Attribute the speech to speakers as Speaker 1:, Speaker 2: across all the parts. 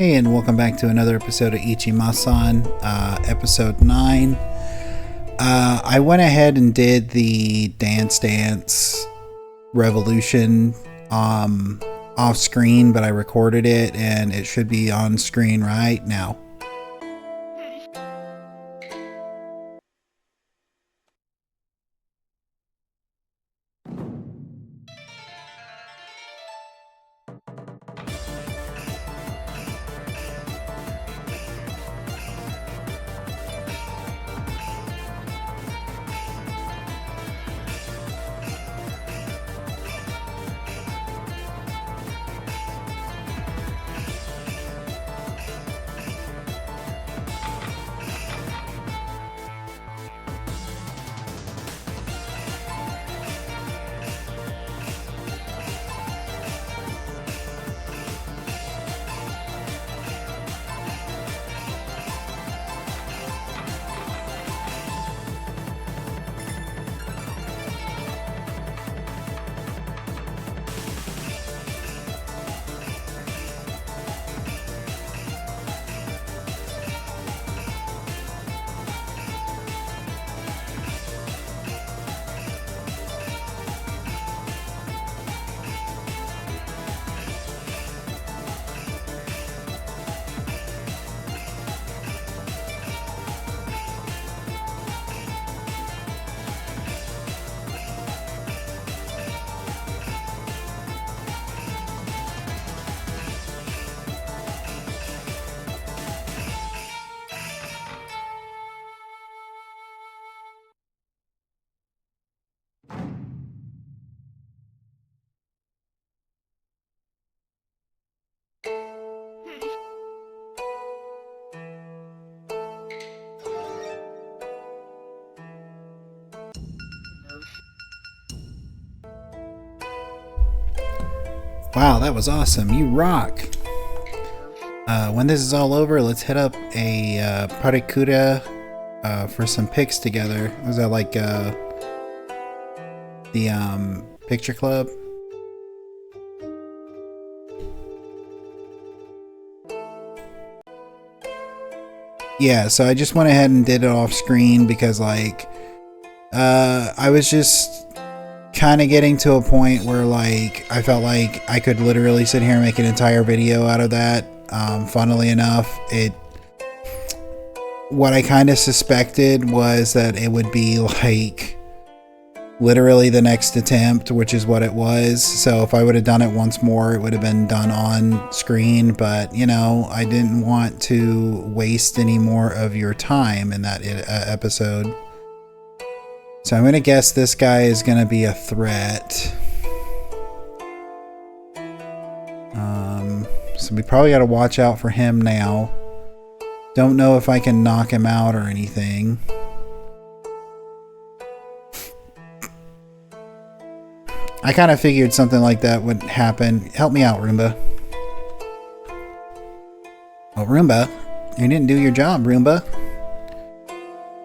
Speaker 1: Hey, and welcome back to another episode of Ichima-san, episode 9. I went ahead and did the Dance Dance Revolution off screen, but I recorded it and it should be on screen right now. Wow, that was awesome. You rock. When this is all over, let's hit up a Parikuda for some pics together. Was that like the picture club? Yeah, so I just went ahead and did it off screen because like I was just kind of getting to a point where like I felt like I could literally sit here and make an entire video out of that. Funnily enough, what I kind of suspected was that it would be like literally the next attempt, which is what it was. So if I would have done it once more, it would have been done on screen, but you know, I didn't want to waste any more of your time in that episode. So I'm going to guess this guy is going to be a threat. So we probably got to watch out for him now. Don't know if I can knock him out or anything. I kind of figured something like that would happen. Help me out, Roomba. Oh, Roomba, you didn't do your job, Roomba.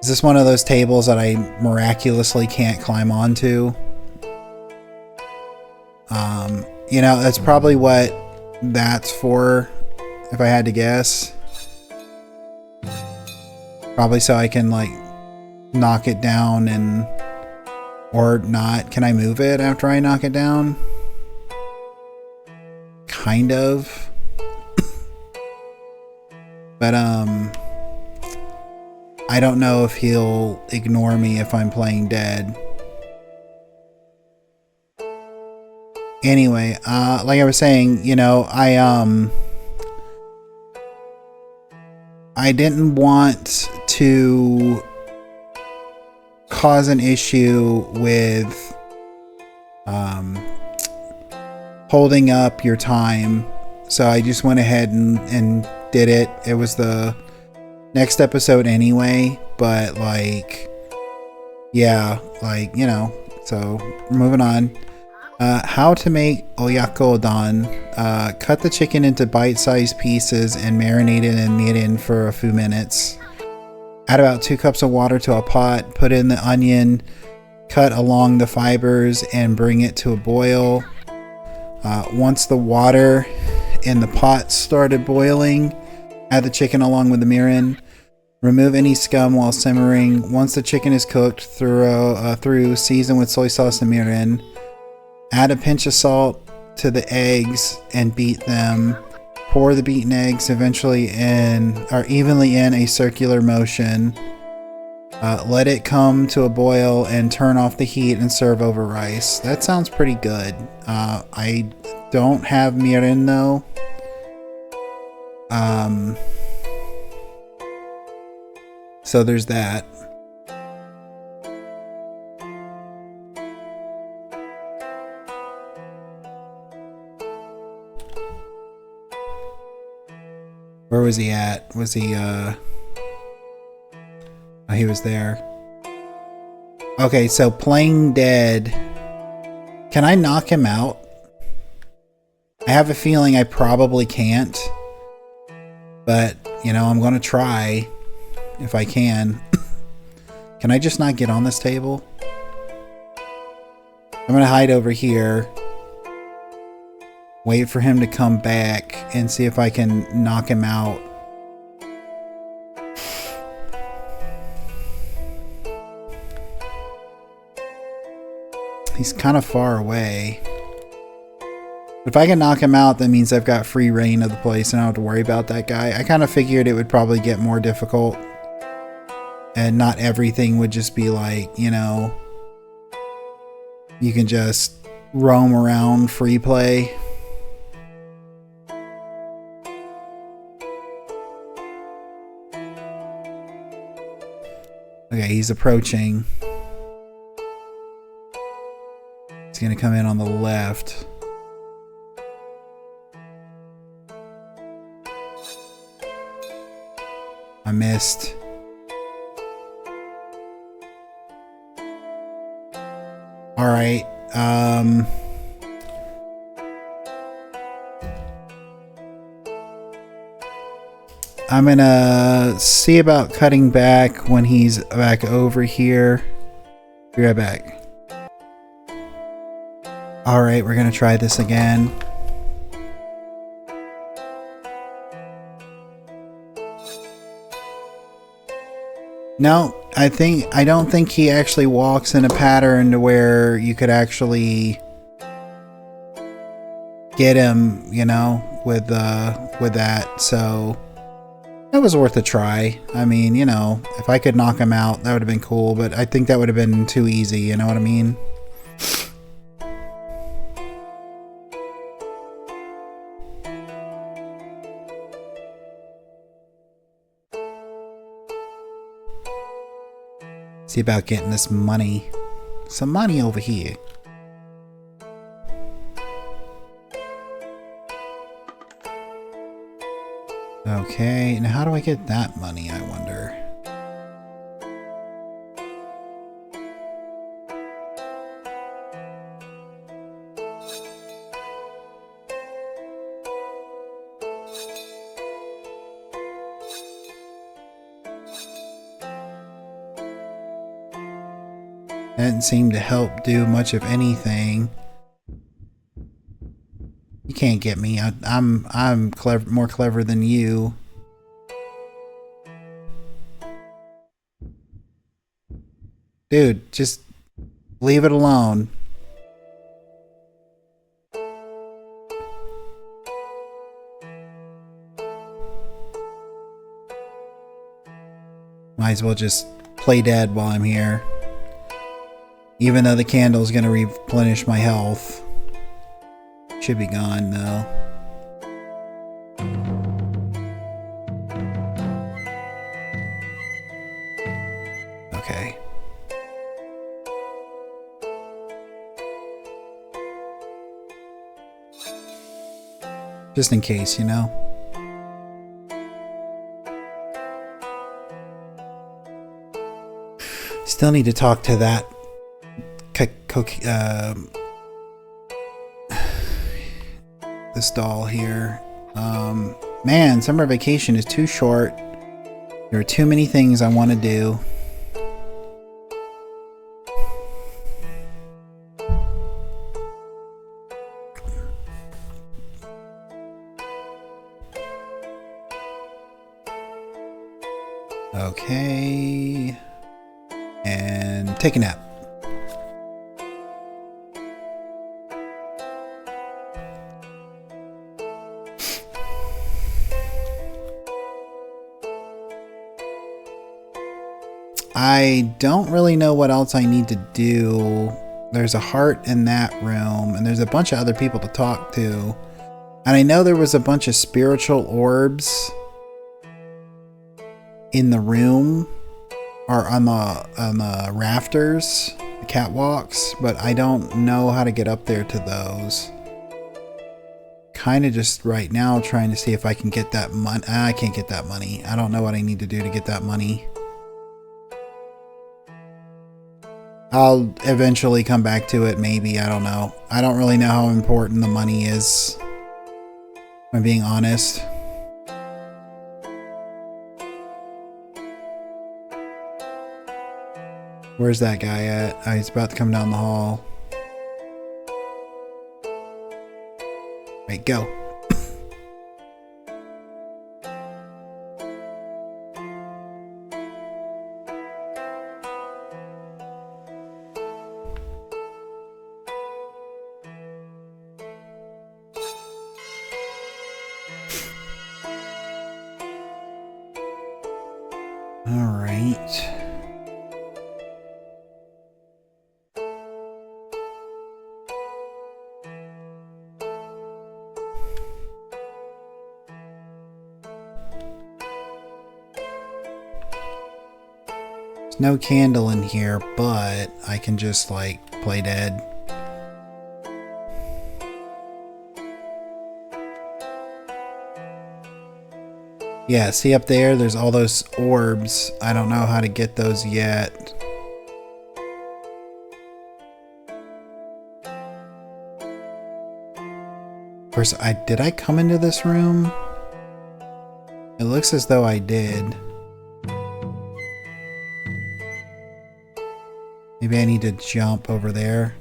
Speaker 1: Is this one of those tables that I miraculously can't climb onto? You know, that's probably what that's for, if I had to guess. Probably so I can, like, knock it down and... Or not. Can I move it after I knock it down? Kind of. But, I don't know if he'll ignore me if I'm playing dead. Anyway, like I was saying, you know, I didn't want to cause an issue with holding up your time, so I just went ahead and did it. It was the next episode anyway, but like, yeah, like, you know, so we're moving on. How to make oyakodon. Cut the chicken into bite-sized pieces and marinate it and knead in for a few minutes. Add about 2 cups of water to a pot. Put in the onion, cut along the fibers, and bring it to a boil. Once the water and the pot started boiling, add the chicken along with the mirin. Remove any scum while simmering. Once the chicken is cooked through, season with soy sauce and mirin. Add a pinch of salt to the eggs and beat them. Pour the beaten eggs eventually evenly in a circular motion. Let it come to a boil and turn off the heat and serve over rice. That sounds pretty good. I don't have mirin though. So there's that. Where was he at? Was he, oh, he was there. Okay, so playing dead. Can I knock him out? I have a feeling I probably can't. But, you know, I'm going to try if I can. Can I just not get on this table? I'm going to hide over here. Wait for him to come back and see if I can knock him out. He's kind of far away. If I can knock him out, that means I've got free reign of the place and I don't have to worry about that guy. I kind of figured it would probably get more difficult. And not everything would just be like, you know, you can just roam around free play. Okay, he's approaching. He's going to come in on the left. I missed. All right. I'm gonna see about cutting back when he's back over here. Be right back. All right, we're gonna try this again. No, I don't think he actually walks in a pattern to where you could actually get him, you know, with that. So it was worth a try. I mean, you know, if I could knock him out, that would have been cool, but I think that would have been too easy, you know what I mean? See about getting this money. Some money over here. Okay, now how do I get that money, I wonder? That didn't seem to help do much of anything. You can't get me. I'm clever, more clever than you. Dude, just leave it alone. Might as well just play dead while I'm here. Even though the candle's gonna replenish my health. Should be gone though. Okay. Just in case, you know. Still need to talk to that this doll here. Man, summer vacation is too short. There are too many things I want to do. Okay. And take a nap. I don't really know what else I need to do. There's a heart in that room, and there's a bunch of other people to talk to. And I know there was a bunch of spiritual orbs in the room, or on the rafters, the catwalks, but I don't know how to get up there to those. Kind of just right now trying to see if I can get that money. I can't get that money. I don't know what I need to do to get that money. I'll eventually come back to it, maybe. I don't know. I don't really know how important the money is, if I'm being honest. Where's that guy at? Oh, he's about to come down the hall. Right, go. All right. There's no candle in here, but I can just like play dead. Yeah, see up there, there's all those orbs. I don't know how to get those yet. Of course, did I come into this room? It looks as though I did. Maybe I need to jump over there.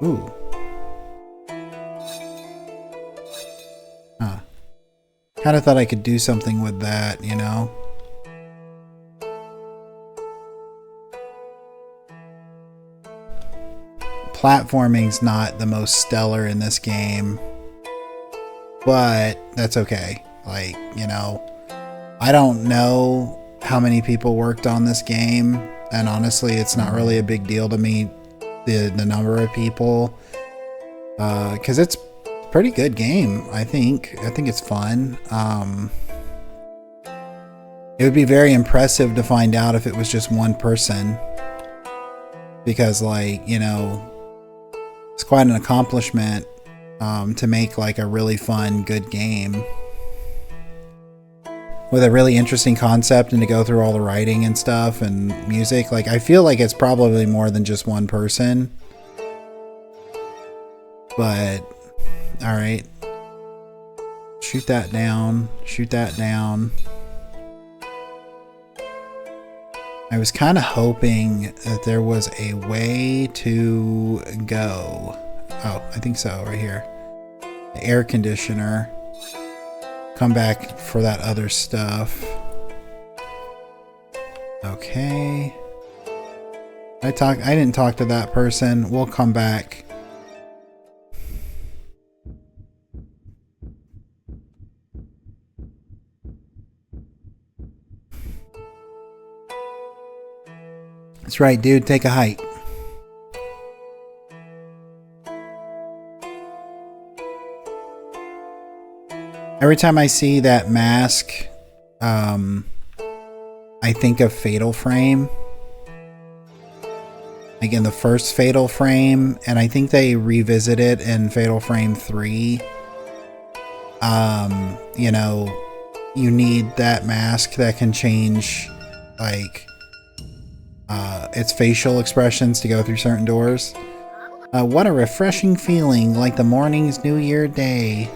Speaker 1: Ooh. Huh. Kind of thought I could do something with that, you know? Platforming's not the most stellar in this game, but that's okay. Like, you know, I don't know how many people worked on this game, and honestly, it's not really a big deal to me, the number of people, because it's a pretty good game. I think it's fun. It would be very impressive to find out if it was just one person, because, like, you know, it's quite an accomplishment to make like a really fun, good game with a really interesting concept, and to go through all the writing and stuff and music. Like, I feel like it's probably more than just one person. But, alright. Shoot that down. Shoot that down. I was kind of hoping that there was a way to go. Oh, I think so, right here. The air conditioner. Come back for that other stuff. Okay. I didn't talk to that person. We'll come back. That's right, dude. Take a hike. Every time I see that mask, I think of Fatal Frame. Like in the first Fatal Frame, and I think they revisit it in Fatal Frame 3. You know, you need that mask that can change, like, its facial expressions to go through certain doors. What a refreshing feeling, like the morning's New Year day.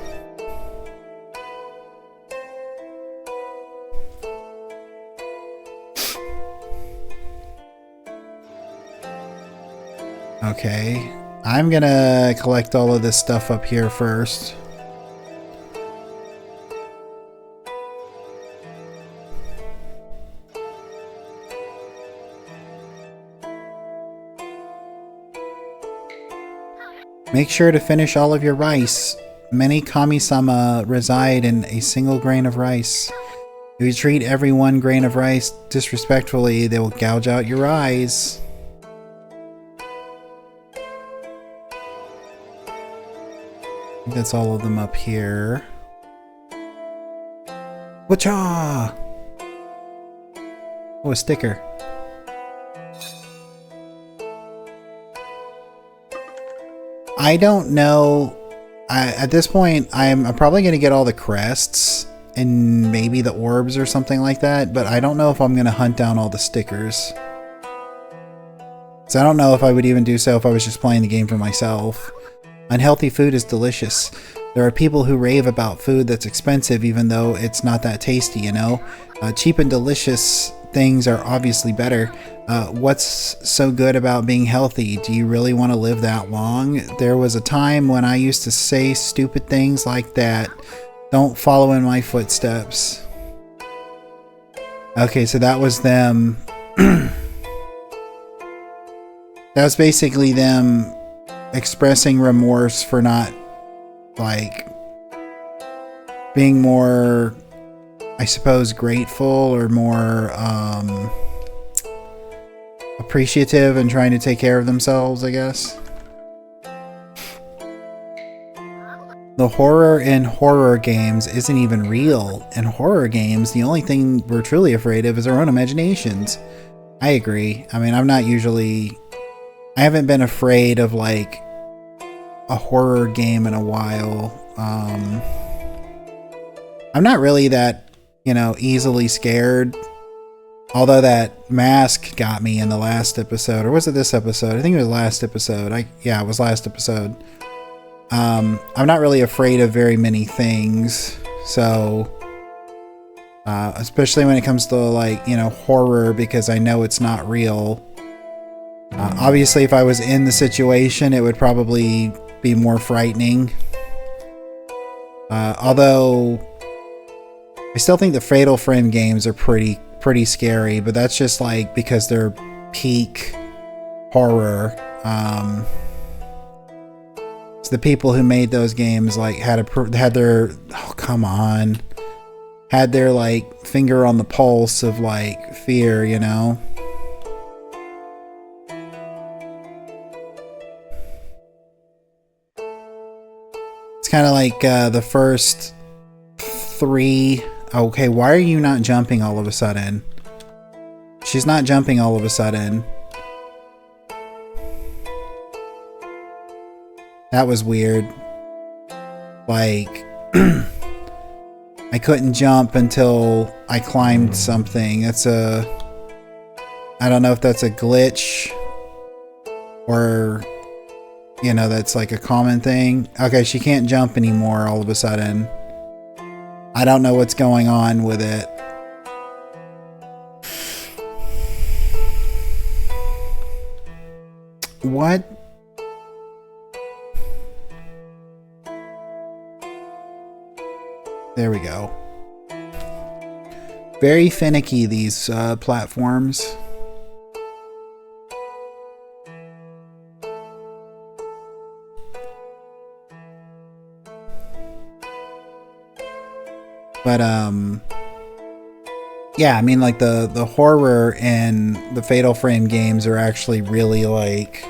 Speaker 1: Okay, I'm gonna collect all of this stuff up here first. Make sure to finish all of your rice. Many kami-sama reside in a single grain of rice. If you treat every one grain of rice disrespectfully, they will gouge out your eyes. I think that's all of them up here. Wacha! Oh, a sticker. I don't know. At this point, I'm probably going to get all the crests and maybe the orbs or something like that, but I don't know if I'm going to hunt down all the stickers. So I don't know if I would even do so if I was just playing the game for myself. Unhealthy food is delicious. There are people who rave about food that's expensive even though it's not that tasty, you know? Cheap and delicious things are obviously better. What's so good about being healthy? Do you really want to live that long? There was a time when I used to say stupid things like that. Don't follow in my footsteps. Okay, so that was them. That was basically them expressing remorse for not, like, being more, I suppose, grateful or more appreciative and trying to take care of themselves, I guess. The horror in horror games isn't even real. In horror games, the only thing we're truly afraid of is our own imaginations. I agree. I mean, I haven't been afraid of, like, a horror game in a while. I'm not really that, you know, easily scared. Although that mask got me in the last episode. Or was it this episode? I think it was last episode. Yeah, it was last episode. I'm not really afraid of very many things. So, especially when it comes to, like, you know, horror, because I know it's not real. Obviously, if I was in the situation, it would probably be more frightening. Although, I still think the Fatal Frame games are pretty scary, but that's just, like, because they're peak horror. So the people who made those games, like, had their like finger on the pulse of, like, fear, you know. It's kind of like the first 3. Okay, why are you not jumping all of a sudden? She's not jumping all of a sudden. That was weird. Like, I couldn't jump until I climbed something. I don't know if that's a glitch or, you know, that's like a common thing. Okay, she can't jump anymore all of a sudden. I don't know what's going on with it. What? There we go. Very finicky, these platforms. But, yeah, I mean, like, the horror in the Fatal Frame games are actually really, like,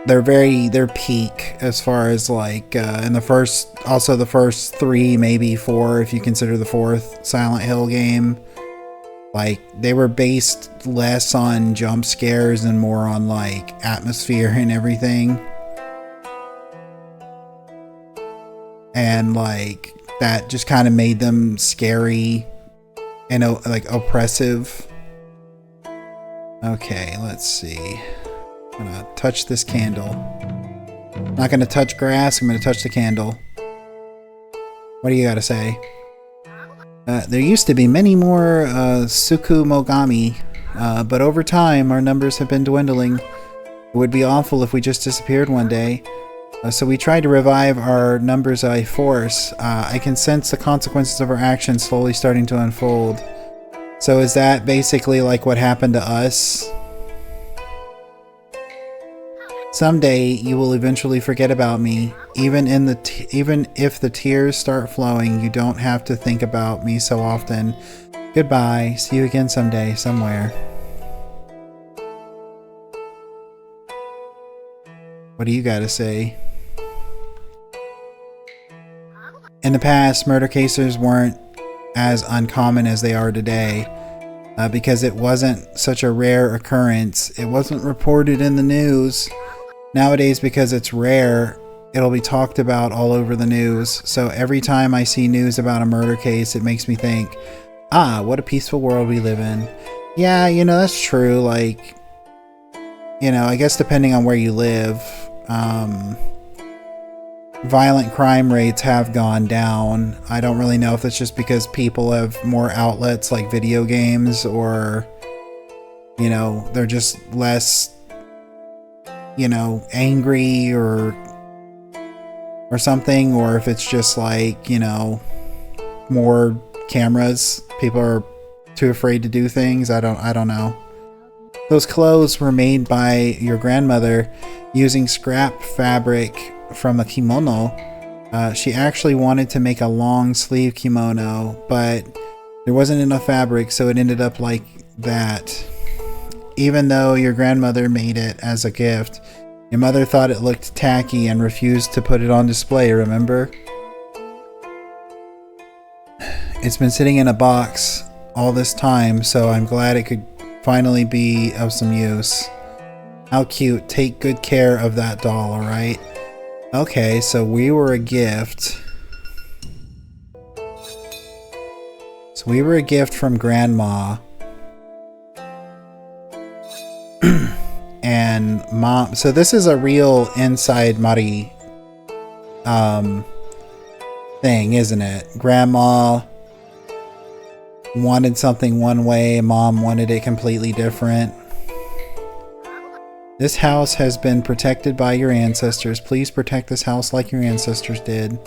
Speaker 1: they're peak as far as, like, in the first 3, maybe 4, if you consider the 4th Silent Hill game. Like, they were based less on jump scares and more on, like, atmosphere and everything. And, like, that just kind of made them scary and, like, oppressive. Okay, let's see. I'm gonna touch this candle. I'm not gonna touch grass, I'm gonna touch the candle. What do you gotta say? There used to be many more Tsukumogami, but over time our numbers have been dwindling. It would be awful if we just disappeared one day. So we tried to revive our numbers by force. I can sense the consequences of our actions slowly starting to unfold. So is that basically like what happened to us? Someday you will eventually forget about me. Even if the tears start flowing, you don't have to think about me so often. Goodbye. See you again someday, somewhere. What do you gotta say? In the past, murder cases weren't as uncommon as they are today. Because it wasn't such a rare occurrence. It wasn't reported in the news. Nowadays, because it's rare, it'll be talked about all over the news. So every time I see news about a murder case, it makes me think, ah, what a peaceful world we live in. Yeah, you know, that's true. Like, you know, I guess depending on where you live, violent crime rates have gone down. I don't really know if that's just because people have more outlets like video games, or, you know, they're just less, you know, angry or something, or if it's just like, you know, more cameras. People are too afraid to do things. I don't know. Those clothes were made by your grandmother using scrap fabric from a kimono. She actually wanted to make a long sleeve kimono, but there wasn't enough fabric, so it ended up like that. Even though your grandmother made it as a gift, your mother thought it looked tacky and refused to put it on display, remember? It's been sitting in a box all this time, so I'm glad it could finally be of some use. How cute. Take good care of that doll, alright? Okay, so we were a gift. So we were a gift from Grandma. And Mom. So this is a real inside Mari thing, isn't it? Grandma wanted something one way, Mom wanted it completely different. This house has been protected by your ancestors. Please protect this house like your ancestors did.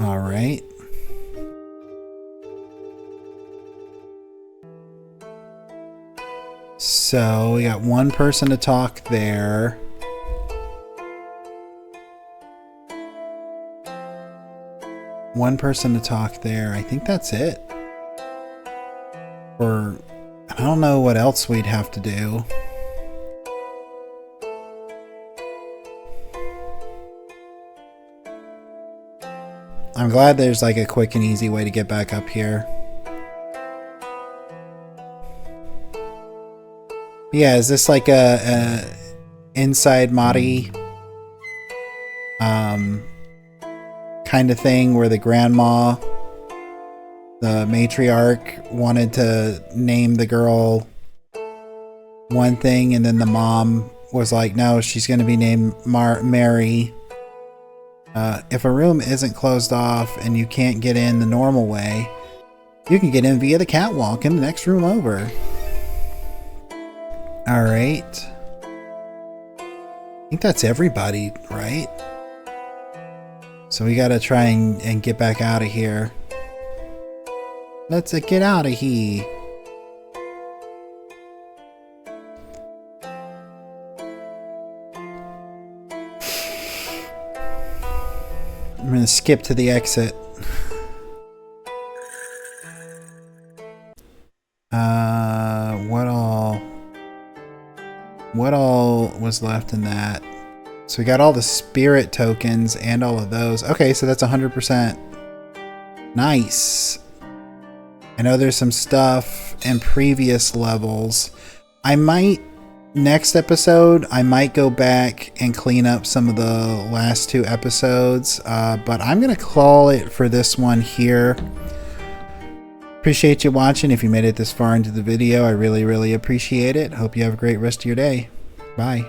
Speaker 1: All right. So we got one person to talk there. One person to talk there. I think that's it. Or I don't know what else we'd have to do. I'm glad there's like a quick and easy way to get back up here. Yeah, is this like a inside Mari kind of thing where the grandma, the matriarch, wanted to name the girl one thing, and then the mom was like, no, she's going to be named Mary. If a room isn't closed off and you can't get in the normal way, you can get in via the catwalk in the next room over. Alright. I think that's everybody, right? So we gotta try and get back out of here. Let's get out of here. I'm gonna skip to the exit. What all was left in that? So we got all the spirit tokens and all of those. Okay, so that's 100%. Nice. I know there's some stuff in previous levels. I might, next episode, I might go back and clean up some of the last two episodes. But I'm going to call it for this one here. Appreciate you watching. If you made it this far into the video, I really, really appreciate it. Hope you have a great rest of your day. Bye.